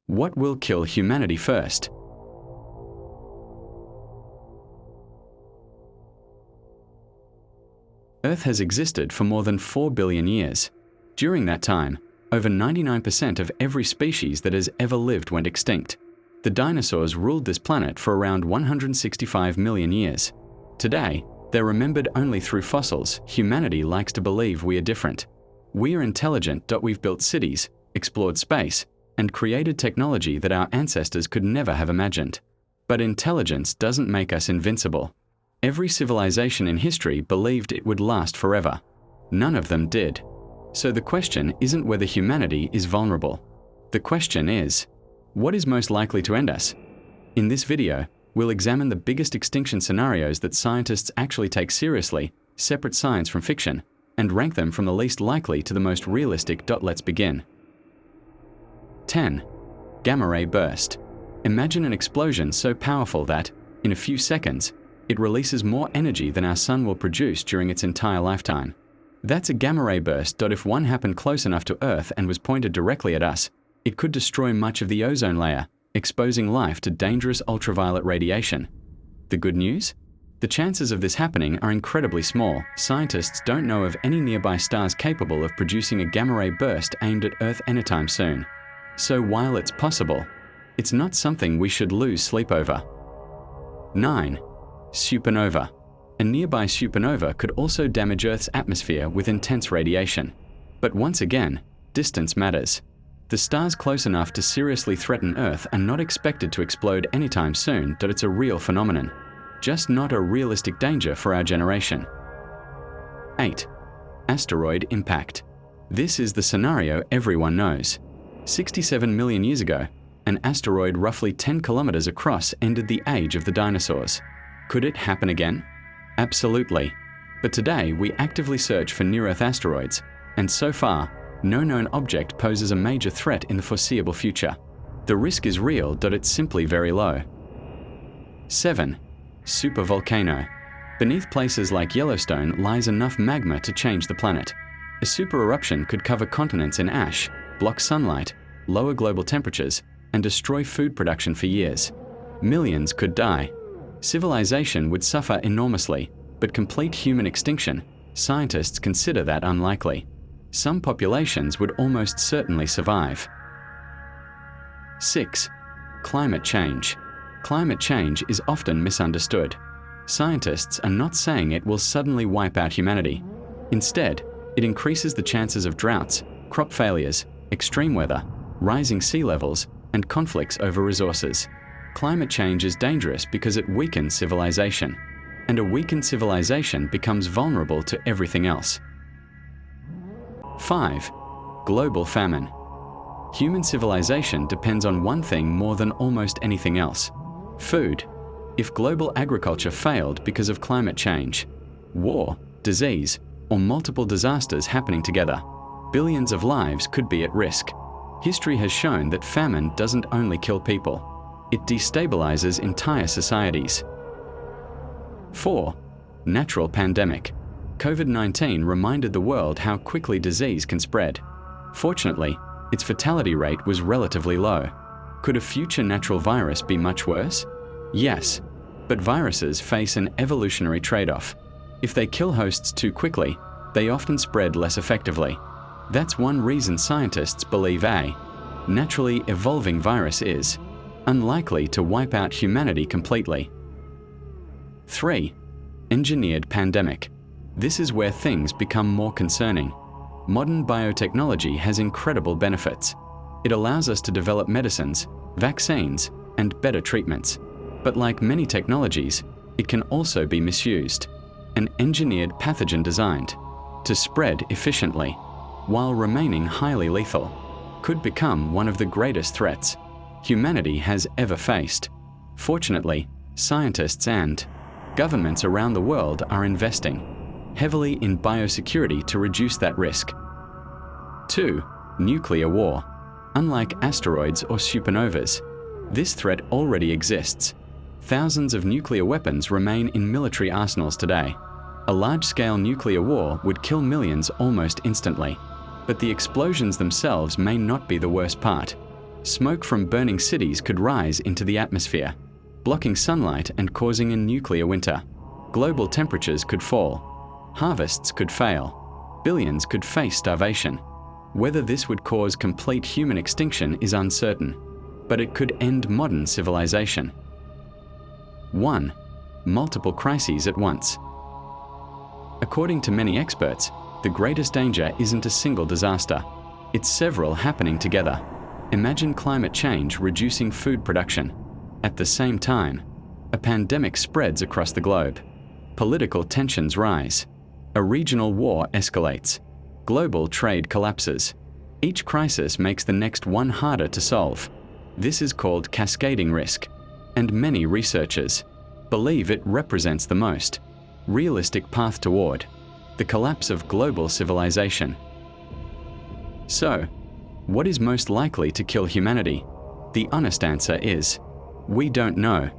What will kill humanity first? Earth has existed for more than 4 billion years. During that time, over 99% of every species that has ever lived went extinct. The dinosaurs ruled this planet for around 165 million years. Today, they're remembered only through fossils. Humanity likes to believe we are different. We are intelligent. We've built cities, explored space, and created technology that our ancestors could never have imagined. But intelligence doesn't make us invincible. Every civilization in history believed it would last forever. None of them did. So the question isn't whether humanity is vulnerable. The question is, what is most likely to end us? In this video, we'll examine the biggest extinction scenarios that scientists actually take seriously, separate science from fiction, and rank them from the least likely to the most realistic. Let's begin. 10. Gamma ray burst. Imagine an explosion so powerful that, in a few seconds, it releases more energy than our sun will produce during its entire lifetime. That's a gamma ray burst. If one happened close enough to Earth and was pointed directly at us, it could destroy much of the ozone layer, exposing life to dangerous ultraviolet radiation. The good news? The chances of this happening are incredibly small. Scientists don't know of any nearby stars capable of producing a gamma ray burst aimed at Earth anytime soon. So while it's possible, it's not something we should lose sleep over. 9. Supernova. A nearby supernova could also damage Earth's atmosphere with intense radiation. But once again, distance matters. The stars close enough to seriously threaten Earth are not expected to explode anytime soon. It's a real phenomenon, just not a realistic danger for our generation. 8. Asteroid impact. This is the scenario everyone knows. 67 million years ago, an asteroid roughly 10 kilometers across ended the age of the dinosaurs. Could it happen again? Absolutely. But today we actively search for near-Earth asteroids, and so far, no known object poses a major threat in the foreseeable future. The risk is real. It's simply very low. 7. Supervolcano. Beneath places like Yellowstone lies enough magma to change the planet. A supereruption could cover continents in ash, block sunlight, lower global temperatures, and destroy food production for years. Millions could die. Civilization would suffer enormously, but complete human extinction, scientists consider that unlikely. Some populations would almost certainly survive. 6. Climate change. Climate change is often misunderstood. Scientists are not saying it will suddenly wipe out humanity. Instead, it increases the chances of droughts, crop failures, extreme weather, rising sea levels, and conflicts over resources. Climate change is dangerous because it weakens civilization, and a weakened civilization becomes vulnerable to everything else. 5. Global famine. Human civilization depends on one thing more than almost anything else: food. If global agriculture failed because of climate change, war, disease, or multiple disasters happening together, billions of lives could be at risk. History has shown that famine doesn't only kill people, it destabilizes entire societies. 4. Natural pandemic. COVID-19 reminded the world how quickly disease can spread. Fortunately, its fatality rate was relatively low. Could a future natural virus be much worse? Yes, but viruses face an evolutionary trade-off. If they kill hosts too quickly, they often spread less effectively. That's one reason scientists believe a naturally evolving virus is unlikely to wipe out humanity completely. 3. Engineered pandemic. This is where things become more concerning. Modern biotechnology has incredible benefits. It allows us to develop medicines, vaccines, and better treatments. But like many technologies, it can also be misused. An engineered pathogen designed to spread efficiently while remaining highly lethal could become one of the greatest threats humanity has ever faced. Fortunately, scientists and governments around the world are investing heavily in biosecurity to reduce that risk. 2. Nuclear war. Unlike asteroids or supernovas, this threat already exists. Thousands of nuclear weapons remain in military arsenals today. A large-scale nuclear war would kill millions almost instantly. But the explosions themselves may not be the worst part. Smoke from burning cities could rise into the atmosphere, blocking sunlight and causing a nuclear winter. Global temperatures could fall. Harvests could fail. Billions could face starvation. Whether this would cause complete human extinction is uncertain, but it could end modern civilization. 1. Multiple crises at once. According to many experts, the greatest danger isn't a single disaster. It's several happening together. Imagine climate change reducing food production. At the same time, a pandemic spreads across the globe. Political tensions rise. A regional war escalates. Global trade collapses. Each crisis makes the next one harder to solve. This is called cascading risk, and many researchers believe it represents the most realistic path toward the collapse of global civilization. So, what is most likely to kill humanity? The honest answer is, we don't know.